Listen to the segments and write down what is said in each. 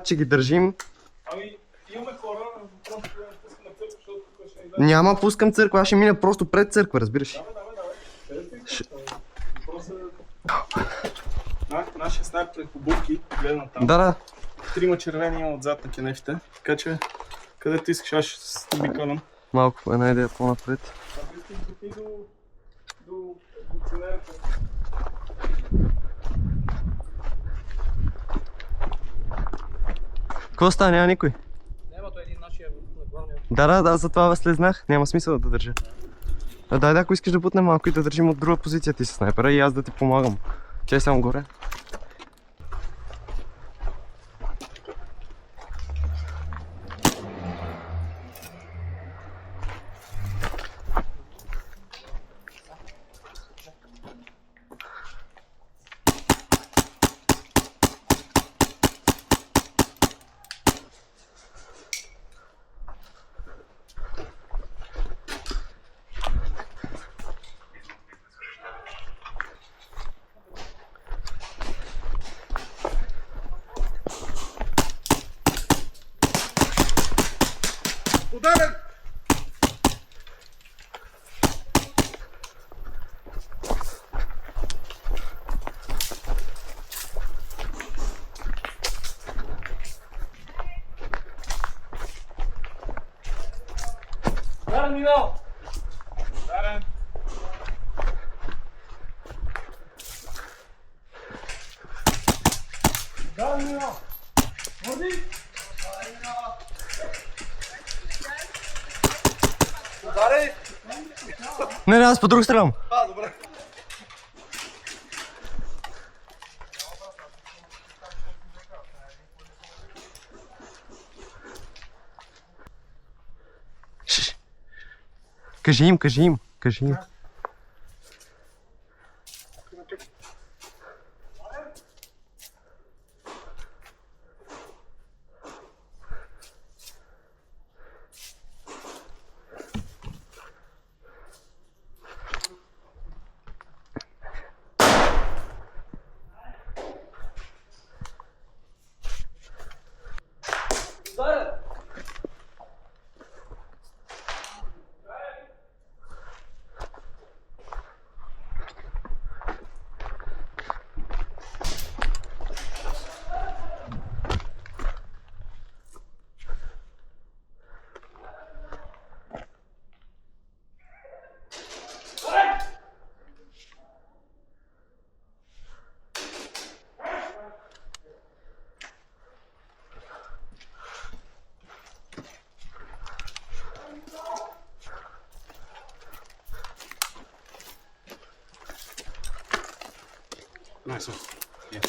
Че ги държим. Ами, имаме хора, просто да пускам на църква, защото тук ще излезе. Няма пускам църква, аз ще мина просто пред църква, разбираш. Нашия снайпер е по бубки, гледна там. Да. Трима червени има отзад на кенефите, така че където искаш аз ще се обикалям. Малко една идея по-напред. Ако искаш да ти до ценерата. Какво става? Няма никой? Няма, той един нашия на главния. Да, затова слезнах. Няма смисъл да държа. Дай, ако искаш да бутнем малко и да държим от друга позиция ти с снайпера и аз да ти помагам. Че е само горе. Ударен! Ударен, Минал! Ударен! Ударен, Минал! Води! Ударен! Не, аз по друг стрелям. Добре. Кажи им. Nice one. Yeah.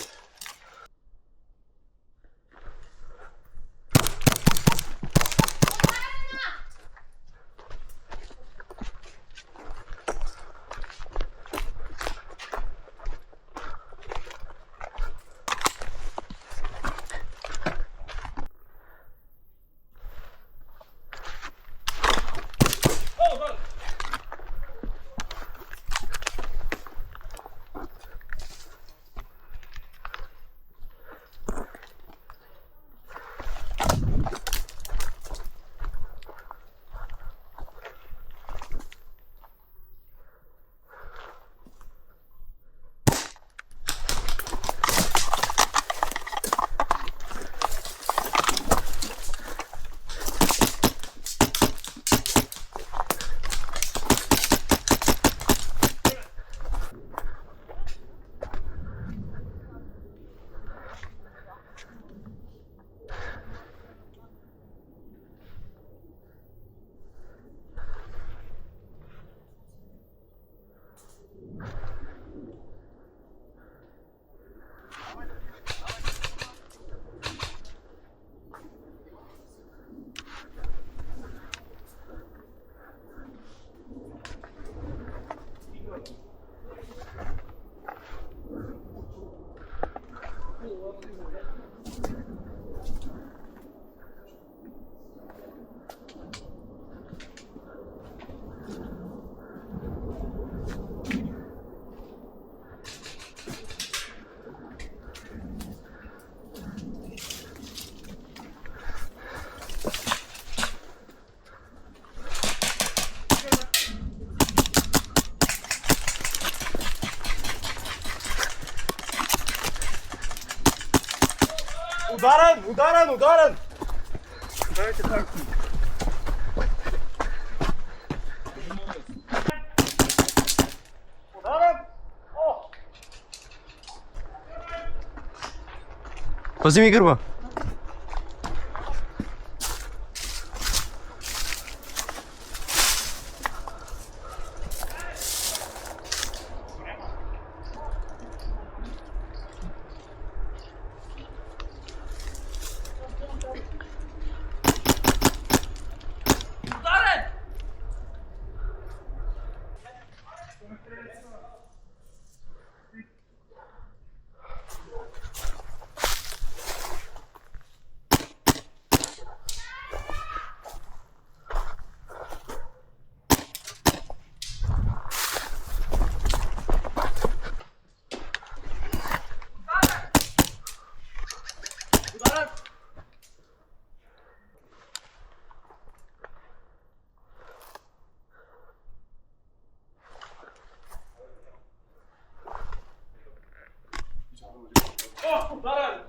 Ударен! Ударен! Ударен! Дайте так. Ударен! О! Пази ми гърба. О! Ударен!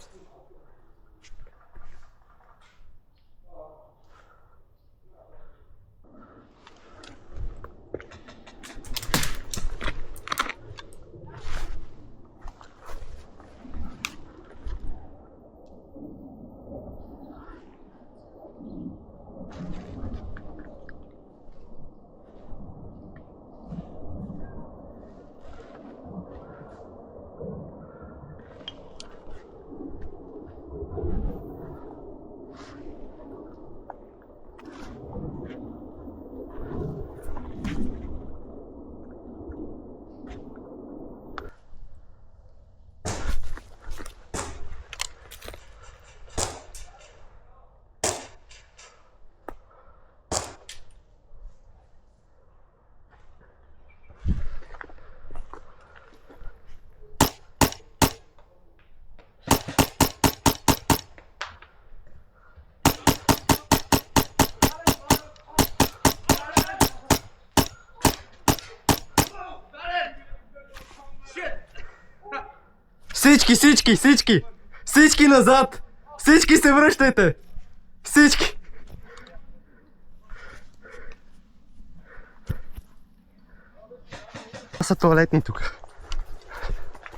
Всички, всички, всички! Всички назад! Всички се връщайте! Всички! Това са туалетни тук.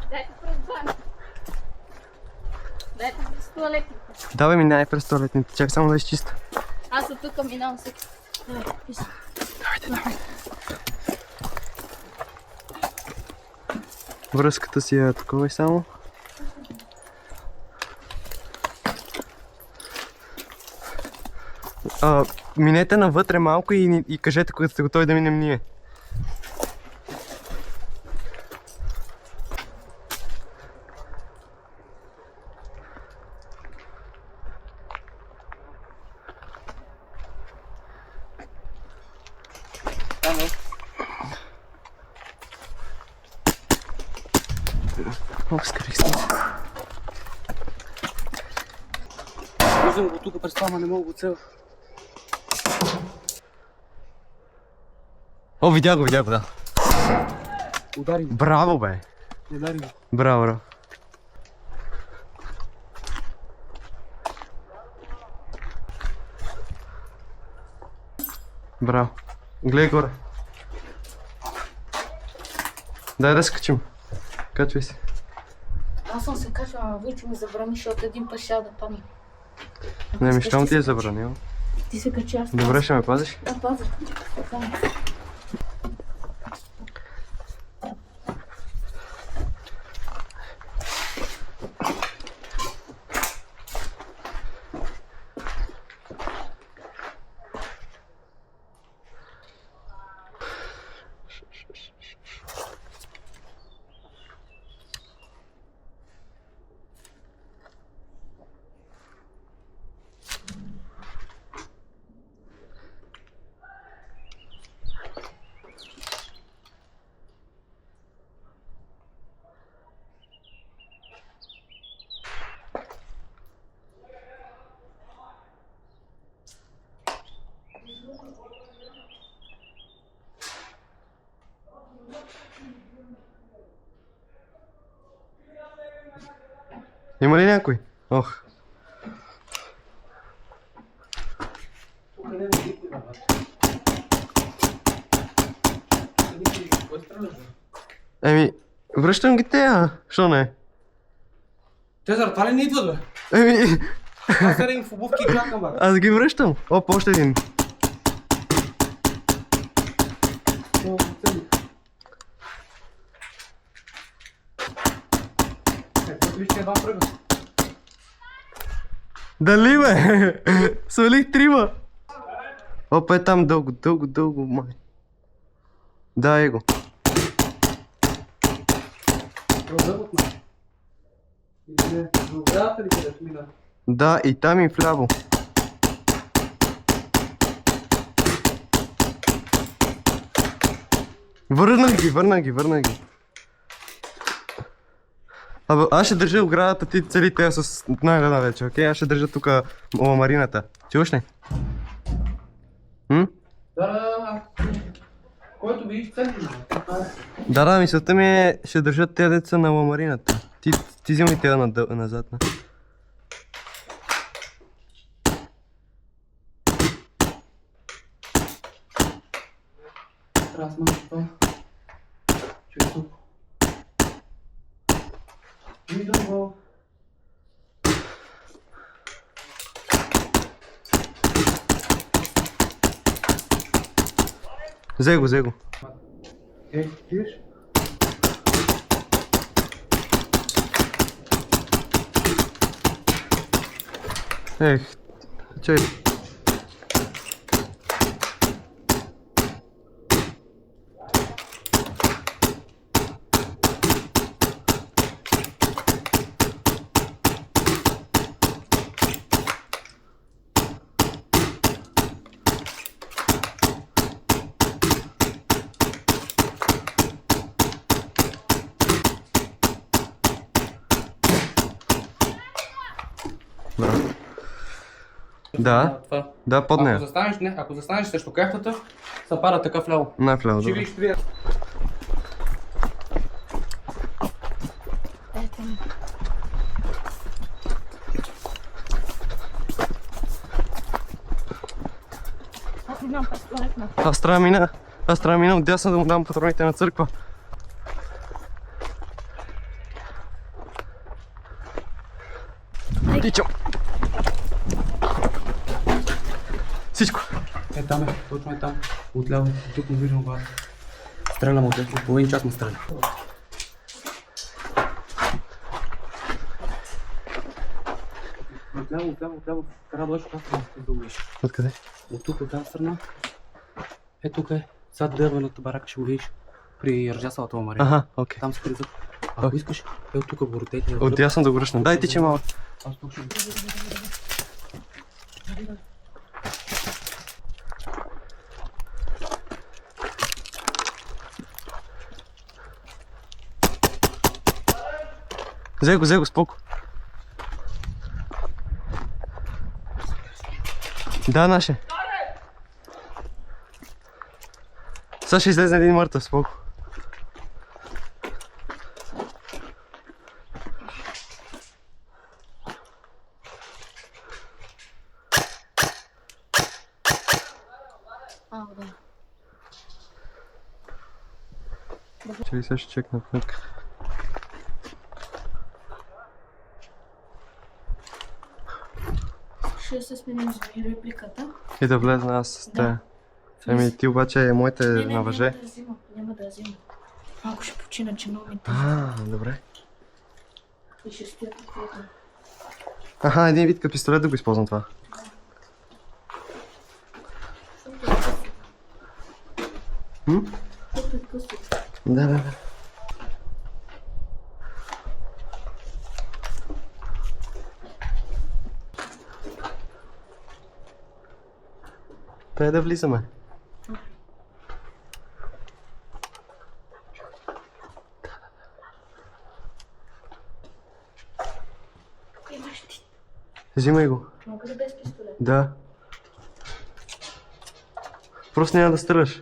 Дайте през баня. Дайте през туалетните. Давай минай през туалетните, чакай само да изчиста. Аз от тук минавам всеки. Давай, писа. Давайте. Връзката си е такова и само. Минете навътре малко и кажете, когато сте готови да минем ние. Ох, скарих се. Виждам го тук през това, ама не мога го цел. О, видя го, да. Удари го. Браво, бе. Удари го. Браво. Браво. Гледай горе. Дай да скачим. Качвай се. Аз съм се качвала, ама вече ми забрани, защото един път ще да падна. Не, щом ти е забранил. Ти се качи, аз. Добре, ще ме пазиш? Да, пазя. Да. Има ли някой? Ох. Кой стреляш? Еми, връщам ги тея. Що не? Те заради това ли не идват, бе? Еми, Аз седем в обувки и чакам, бе. аз ги връщам. Оп, още един. Ето виж, че едва тръгва. Дали бе? Свалих трима. Опа е там дълго, май. Да, его. Продълът ма. Или не? До оградата ли където мина? Да, и там и вляво. Върнах ги. Абе, аз ще държа оградата, ти цели тея с най-рада вече, окей? Аз ще държа тук марината. Чуваш ли? Да. Който видиш цели, Да, мисълта ми е, ще държат тези деца на ламарината. Ти взимай тея назад. трябва да сме това. Че е тук. Виждам го. Взе го. Виж? Ех, чай. Да, Това. да, под нея. Ако застанеш срещу кахтата, се пада така вляво. Най-вляво, Ще добре. видиш три. Дайте ми. Аз нямам пистолет на. Аз трябва да мина отдясно да му дам патроните на църква. Тичам. Всичко. Е, там е, точно е там. Отляво, тук не виждам глава. Стрелям от дето, половин час му стреля. Отляво. Трябва да дойш каста, да го видиш. Откъде? От тук, от тази страна. Е, тук е. Зад дървената барака ще го видиш. При ръждясалата омария. Аха, окей. Там се призък. Ако искаш, е от тук боротете. Отдясно да го връщам. Дай тичай малко. Аз тук ще го... Взе го, споко. Да, наше. Сега ще излезе един мъртъв, споко. Да. Чакай, сега ще чекна пък. Ще се сменим за репликата. И да влезна аз с тея. Да. Еми ти обаче моите Не, на въже. няма да я взимам. Малко ще почина, че много ми Добре. и ще стоя тук. Аха, един вид като пистолет да го използвам това. Защото е късно. Да. Трябва да влизаме. Имаш ти. Взимай го. Мога ли без пистолет? Да. Просто няма да стреляш.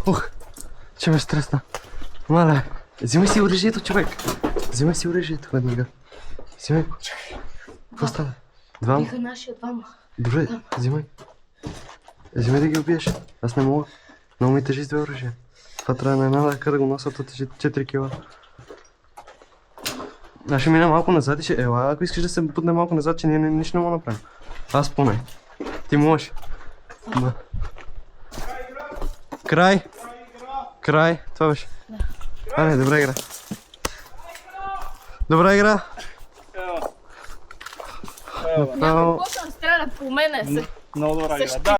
Ух, че ме стресна. Мале, взимай си оръжието, човек. Взимай си оръжието веднага. Взимай го. Какво става? Двама? Биха нашия двама. Добре, взимай. Взимай да ги убиеш. Аз не мога. Много ми тежи с две оръжия. Това трябва на една лека да го носа, то тежи 4 кила. Аз ще мина малко назад и ще... Ела, ако искаш да се бутне малко назад, че ние нищо не мога да направим. Аз поне. Ти можеш. Да. Край. Край. Това беше. Аре, добра игра. Добра игра. Evo. Някой почна да стреля по мене. Много добра игра. Да.